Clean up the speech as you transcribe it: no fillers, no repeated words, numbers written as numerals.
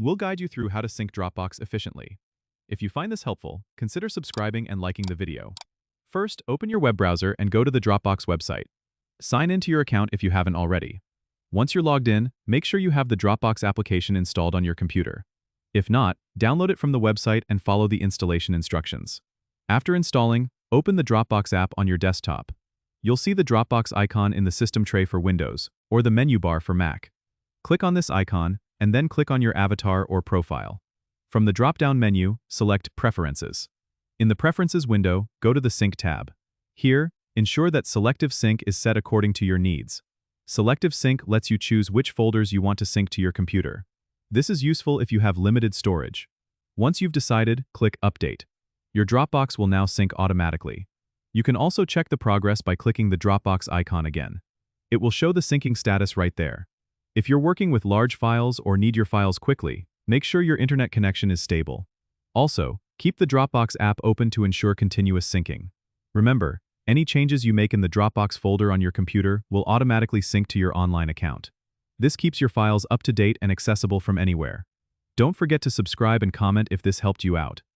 We'll guide you through how to sync Dropbox efficiently. If you find this helpful, consider subscribing and liking the video. First, open your web browser and go to the Dropbox website. Sign into your account if you haven't already. Once you're logged in, make sure you have the Dropbox application installed on your computer. If not, download it from the website and follow the installation instructions. After installing, open the Dropbox app on your desktop. You'll see the Dropbox icon in the system tray for Windows, or the menu bar for Mac. Click on this icon, and then click on your avatar or profile. From the drop-down menu, select Preferences. In the Preferences window, go to the Sync tab. Here, ensure that Selective Sync is set according to your needs. Selective Sync lets you choose which folders you want to sync to your computer. This is useful if you have limited storage. Once you've decided, click Update. Your Dropbox will now sync automatically. You can also check the progress by clicking the Dropbox icon again. It will show the syncing status right there. If you're working with large files or need your files quickly, make sure your internet connection is stable. Also, keep the Dropbox app open to ensure continuous syncing. Remember, any changes you make in the Dropbox folder on your computer will automatically sync to your online account. This keeps your files up to date and accessible from anywhere. Don't forget to subscribe and comment if this helped you out.